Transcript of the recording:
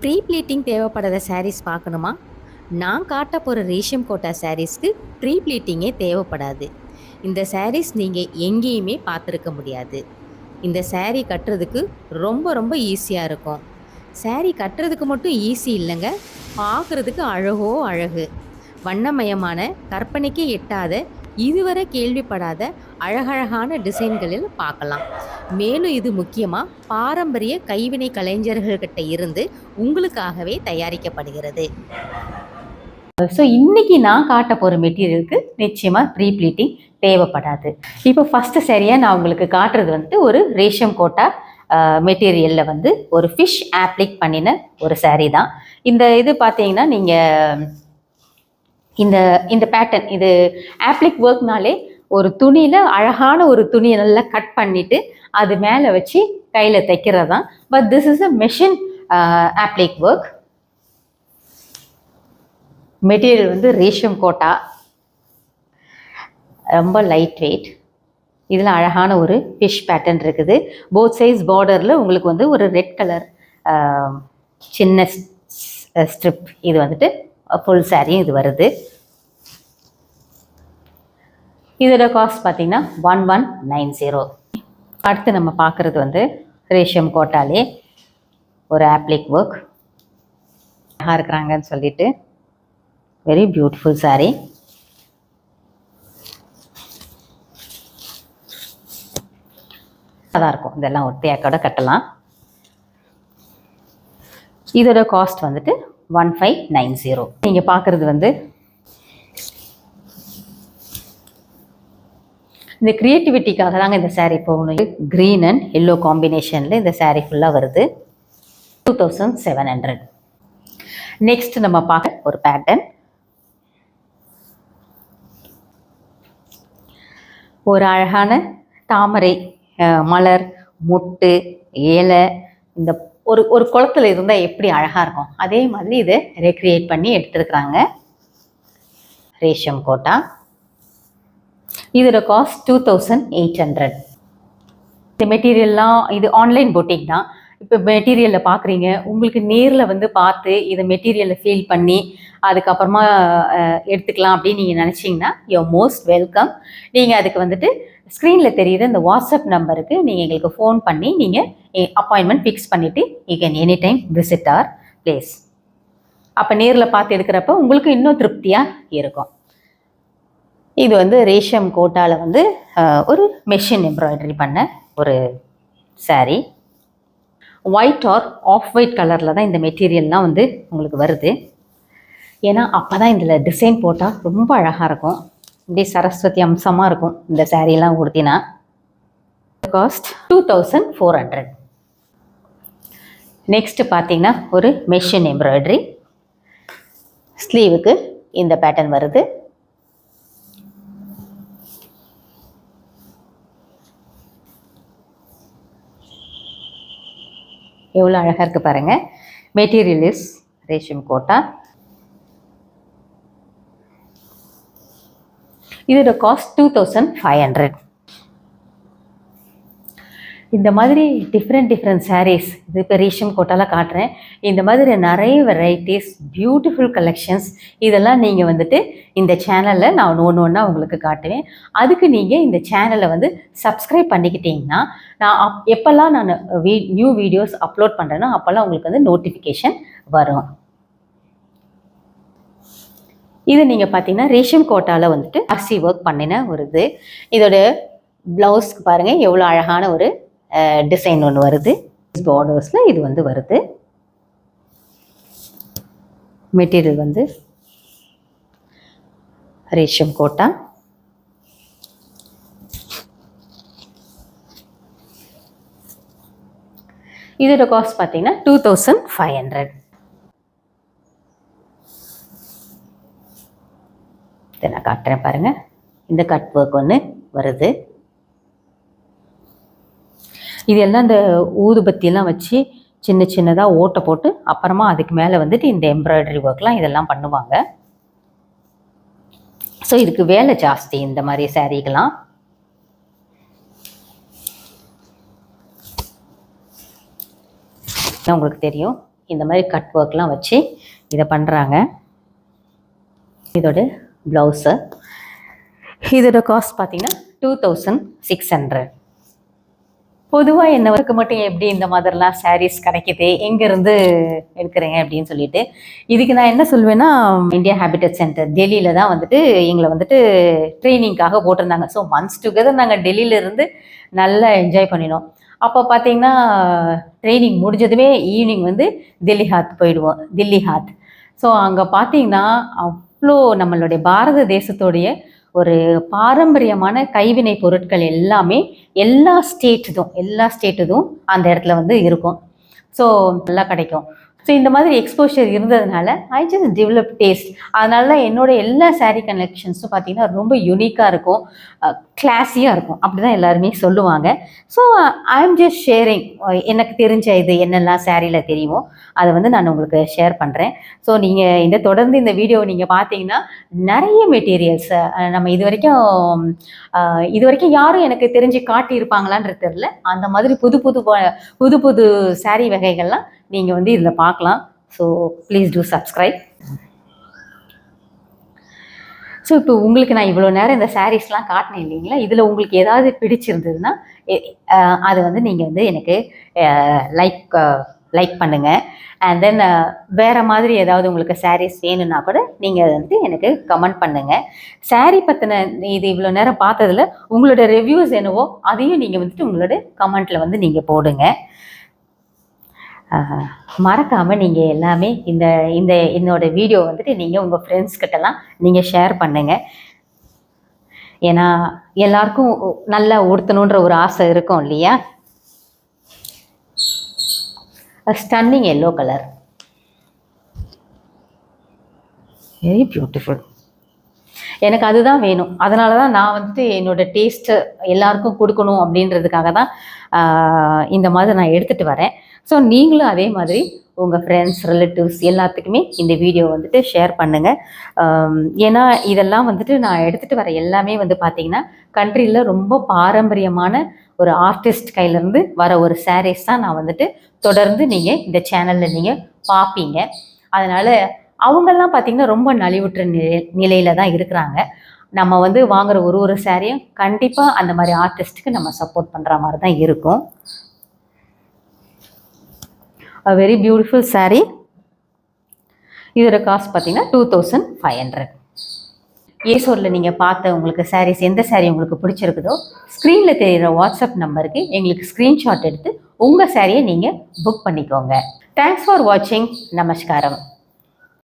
Pre pleating தேவைப்படாத சாரீஸ் பார்க்கணுமா? நான் காட்ட போகிற ரேஷம் கோட்டா சாரீஸ்க்கு ப்ரீ ப்ளீட்டிங்கே தேவைப்படாது. இந்த சாரீஸ் நீங்கள் எங்கேயுமே பார்த்துருக்க முடியாது. இந்த சாரீ கட்டுறதுக்கு ரொம்ப ரொம்ப ஈஸியாக இருக்கும். சாரீ கட்டுறதுக்கு மட்டும் ஈஸி இல்லைங்க, பார்க்குறதுக்கு அழகோ அழகு. வண்ணமயமான, கற்பனைக்கே எட்டாத, இதுவரை கேள்விப்படாத அழகழகான டிசைன்களில் பார்க்கலாம். மேலும் இது முக்கியமாக பாரம்பரிய கைவினை கலைஞர்கள்கிட்ட இருந்து உங்களுக்காகவே தயாரிக்கப்படுகிறது. ஸோ இன்றைக்கி நான் காட்ட போகிற மெட்டீரியலுக்கு நிச்சயமாக ப்ரீ ப்ளீட்டிங் தேவைப்படாது. இப்போ ஃபஸ்ட்டு சரியாக நான் உங்களுக்கு காட்டுறது வந்துட்டு ஒரு ரேஷம் கோட்டா மெட்டீரியலில் ஒரு ஃபிஷ் ஆப்ளிக் பண்ணின ஒரு சாரீ தான். இந்த இது பார்த்தீங்கன்னா நீங்கள் இந்த பேட்டர்ன், இது ஆப்ளிக் ஒர்க்னாலே ஒரு துணியில் அழகான ஒரு துணியை நல்லா கட் பண்ணிவிட்டு அது மேலே வச்சு கையில் தைக்கிறது தான். But this is a machine applique work. Material Resham Kota, ரொம்ப லைட் வெயிட். இதில் அழகான ஒரு ஃபிஷ் பேட்டர்ன் இருக்குது. போத் சைஸ் பார்டரில் உங்களுக்கு ஒரு ரெட் கலர் சின்ன ஸ்ட்ரிப் இது ஃபுல் சாரியும் இது வருது. இதோட காஸ்ட் பார்த்தீங்கன்னா 1190. அடுத்து நம்ம பார்க்குறது ரேஷம் கோட்டாலே ஒரு ஆப்ளிக் ஒர்க் அழகாக இருக்கிறாங்கன்னு சொல்லிட்டு வெரி பியூட்டிஃபுல் சாரீ. அதாக இருக்கும், இதெல்லாம் ஒத்தையாக்கோட கட்டலாம். இதோட காஸ்ட் 1590. நீங்கள் பார்க்குறது இந்த க்ரியேட்டிவிட்டிக்காக தாங்க இந்த சாரீ போகணும். க்ரீன் அண்ட் எல்லோ காம்பினேஷனில் இந்த சாரீ ஃபுல்லாக வருது. 2700. நெக்ஸ்ட் நம்ம பார்க்க ஒரு பேட்டர்ன், ஒரு அழகான தாமரை மலர் மொட்டு ஏலை இந்த ஒரு குளத்தில் இருந்தால் எப்படி அழகாக இருக்கும் அதே மாதிரி இதை ரெக்ரியேட் பண்ணி எடுத்துருக்குறாங்க. ரேஷம் கோட்டா, இதோட காஸ்ட் 2800. இந்த மெட்டீரியல்லாம் இது ஆன்லைன் பொட்டிக் தான். இப்போ மெட்டீரியலில் பார்க்குறீங்க, உங்களுக்கு நேரில் பார்த்து இதை மெட்டீரியலை ஃபீல் பண்ணி அதுக்கப்புறமா எடுத்துக்கலாம் அப்படின்னு நீங்கள் நினச்சிங்கன்னா யூஆர் மோஸ்ட் வெல்கம். நீங்கள் அதுக்கு ஸ்க்ரீனில் தெரியுற இந்த வாட்ஸ்அப் நம்பருக்கு நீங்கள் எங்களுக்கு ஃபோன் பண்ணி நீங்கள் அப்பாயின்மெண்ட் ஃபிக்ஸ் பண்ணிவிட்டு you can any time visit our place. அப்போ நேரில் பார்த்து எடுக்கிறப்ப உங்களுக்கு இன்னும் திருப்தியாக இருக்கும். இது ரேஷம் கோட்டாவில் ஒரு மெஷின் எம்ப்ராய்டரி பண்ண ஒரு sari. White or off white கலரில் தான் இந்த மெட்டீரியல்லாம் உங்களுக்கு வருது. ஏன்னா அப்போ தான் இதில் டிசைன் போட்டால் ரொம்ப அழகாக இருக்கும், இப்படி சரஸ்வதி அம்சமாக இருக்கும் இந்த சாரீலாம் கொடுத்தினா. காஸ்ட் 2400. நெக்ஸ்ட்டு பார்த்தீங்கன்னா ஒரு மெஷின் எம்ப்ராய்டரி. ஸ்லீவுக்கு இந்த பேட்டர்ன் வருது. எவ்வளோ அழகாக இருக்குது பாருங்கள். Material is Resham Kota. இதோட காஸ்ட் 2500. இந்த மாதிரி டிஃப்ரெண்ட் சாரீஸ் இது இப்போ ரேஷம் கோட்டாலாம் காட்டுறேன். இந்த மாதிரி நிறைய வெரைட்டிஸ், பியூட்டிஃபுல் கலெக்ஷன்ஸ் இதெல்லாம் நீங்கள் இந்த சேனலில் நான் ஒன்று உங்களுக்கு காட்டுவேன். அதுக்கு நீங்கள் இந்த சேனலை சப்ஸ்கிரைப் பண்ணிக்கிட்டிங்கன்னா நான் எப்போல்லாம் நான் நியூ வீடியோஸ் அப்லோட் பண்ணுறேன்னா அப்போல்லாம் உங்களுக்கு நோட்டிஃபிகேஷன் வரும். இது நீங்கள் பார்த்தீங்கன்னா ரேஷம் கோட்டாவில் ஆர்சி ஒர்க் பண்ணின ஒரு இது. இதோட ப்ளவுஸ்க்கு பாருங்கள் எவ்வளோ அழகான ஒரு டிசைன் ஒன்று வருது. பார்டர்ஸில் இது வருது. மெட்டீரியல் ரேஷம் கோட்டா. இதோட காஸ்ட் பார்த்தீங்கன்னா 2500. இதை நான் காட்டுறேன் பாருங்கள். இந்த கட் ஒர்க் ஒன்று வருது. இது எல்லாம் இந்த ஊதுபத்தியெல்லாம் வச்சு சின்னதாக ஓட்டை போட்டு அப்புறமா அதுக்கு மேலே இந்த எம்ப்ராய்டரி ஒர்க்லாம் இதெல்லாம் பண்ணுவாங்க. ஸோ இதுக்கு வேலை ஜாஸ்தி இந்த மாதிரி சாரீக்கெல்லாம். உங்களுக்கு தெரியும் இந்த மாதிரி கட் ஒர்க்லாம் வச்சு இதை பண்ணுறாங்க. இதோட ப்ளவுஸு, இதோட காஸ்ட் பார்த்தீங்கன்னா 2600. பொதுவாக என்னவருக்கு மட்டும் எப்படி இந்த மாதிரிலாம் சாரீஸ் கிடைக்கிது, எங்கேருந்து எடுக்கிறீங்க அப்படின்னு சொல்லிட்டு, இதுக்கு நான் என்ன சொல்வேன்னா, இந்தியா ஹேபிட்டட் சென்டர் டெல்லியில் தான் வந்துட்டு எங்களை வந்துட்டு ட்ரைனிங்காக போட்டிருந்தாங்க. ஸோ மந்த்ஸ் டுகெதர் நாங்கள் டெல்லியிலேருந்து நல்லா என்ஜாய் பண்ணினோம். அப்போ பார்த்தீங்கன்னா ட்ரைனிங் முடிஞ்சதுமே ஈவினிங் வந்து தில்லி ஹாத். ஸோ அங்கே பார்த்தீங்கன்னா அவ்வளோ நம்மளுடைய பாரத தேசத்தோடைய ஒரு பாரம்பரியமான கைவினை பொருட்கள் எல்லாமே எல்லா ஸ்டேட்டுதும் அந்த இடத்துல வந்து இருக்கும். ஸோ நல்லா கிடைக்கும். ஸோ இந்த மாதிரி எக்ஸ்போஷர் இருந்ததுனால ஐ ஜஸ்ட் டெவலப் டேஸ்ட். அதனால என்னோட எல்லா சாரீ கலெக்ஷன்ஸும் பார்த்தீங்கன்னா ரொம்ப யூனிக்காக இருக்கும், கிளாஸியாக இருக்கும், அப்படி தான் எல்லாருமே சொல்லுவாங்க. So I am just sharing. எனக்கு தெரிஞ்ச இது என்னெல்லாம் சாரியில் தெரியுமோ அதை வந்து நான் உங்களுக்கு ஷேர் பண்ணுறேன். ஸோ நீங்கள் தொடர்ந்து இந்த வீடியோவை நீங்கள் பார்த்தீங்கன்னா நிறைய மெட்டீரியல்ஸ் நம்ம இது வரைக்கும் யாரும் எனக்கு தெரிஞ்சு காட்டியிருப்பாங்களான்றது தெரியல. அந்த மாதிரி புது புது சாரீ வகைகள்லாம் நீங்கள் வந்து இதில் பார்க்கலாம். So please do subscribe. So இப்போ உங்களுக்கு நான் இவ்வளோ நேரம் இந்த சாரீஸ்லாம் காட்டினேன் இல்லைங்களா, இதில் உங்களுக்கு ஏதாவது பிடிச்சிருந்ததுன்னா அதை வந்து நீங்கள் வந்து எனக்கு லைக் பண்ணுங்கள். அண்ட் தென் வேறு மாதிரி ஏதாவது உங்களுக்கு சாரீஸ் வேணும்னா கூட நீங்கள் அதை வந்து எனக்கு கமெண்ட் பண்ணுங்கள். சாரீ பற்றின இது இவ்வளோ நேரம் பார்த்ததில் உங்களோட ரிவ்யூஸ் என்னவோ அதையும் நீங்கள் வந்துட்டு உங்களோட கமெண்ட்டில் வந்து நீங்கள் போடுங்க. மறக்காமல் நீங்கள் எல்லாமே என்னோட வீடியோ வந்துட்டு நீங்கள் உங்கள் ஃப்ரெண்ட்ஸ்கிட்டலாம் நீங்கள் ஷேர் பண்ணுங்கள். ஏன்னா எல்லாருக்கும் நல்லா உடுத்தணுன்ற ஒரு ஆசை இருக்கும் இல்லையா. Stunning yellow colour, very beautiful. எனக்கு அதுதான் வேணும். அதனால தான் நான் வந்துட்டு என்னோடய டேஸ்ட்டு எல்லாருக்கும் கொடுக்கணும் அப்படின்றதுக்காக தான் இந்த மாதிரி நான் எடுத்துகிட்டு வரேன். ஸோ நீங்களும் அதே மாதிரி உங்கள் ஃப்ரெண்ட்ஸ், ரிலேட்டிவ்ஸ் எல்லாத்துக்குமே இந்த வீடியோ வந்துட்டு ஷேர் பண்ணுங்கள். ஏன்னா இதெல்லாம் வந்துட்டு நான் எடுத்துகிட்டு வர எல்லாமே வந்து பார்த்திங்கன்னா கண்ட்ரியில் ரொம்ப பாரம்பரியமான ஒரு ஆர்டிஸ்ட் கையிலேருந்து வர ஒரு சாரீஸ் தான் நான் வந்துட்டு தொடர்ந்து நீங்கள் இந்த சேனலில் நீங்கள் பார்ப்பீங்க. அதனால் அவங்கெல்லாம் பார்த்திங்கன்னா ரொம்ப நலிவுற்ற நிலையில் தான் இருக்கிறாங்க. நம்ம வந்து வாங்குகிற ஒரு சாரியும் கண்டிப்பாக அந்த மாதிரி ஆர்டிஸ்ட்டுக்கு நம்ம சப்போர்ட் பண்ணுற மாதிரி தான் இருக்கும். Very beautiful sari. இதோட காஸ்ட் பார்த்தீங்கன்னா 2500. ஏசோரில் நீங்கள் பார்த்த உங்களுக்கு சாரீஸ் எந்த சாரீ உங்களுக்கு பிடிச்சிருக்குதோ ஸ்க்ரீனில் தெரிகிற வாட்ஸ்அப் நம்பருக்கு எங்களுக்கு ஸ்க்ரீன்ஷாட் எடுத்து உங்கள் சாரியை நீங்கள் புக் பண்ணிக்கோங்க. தேங்க்ஸ் ஃபார் வாட்சிங். நமஸ்காரம்.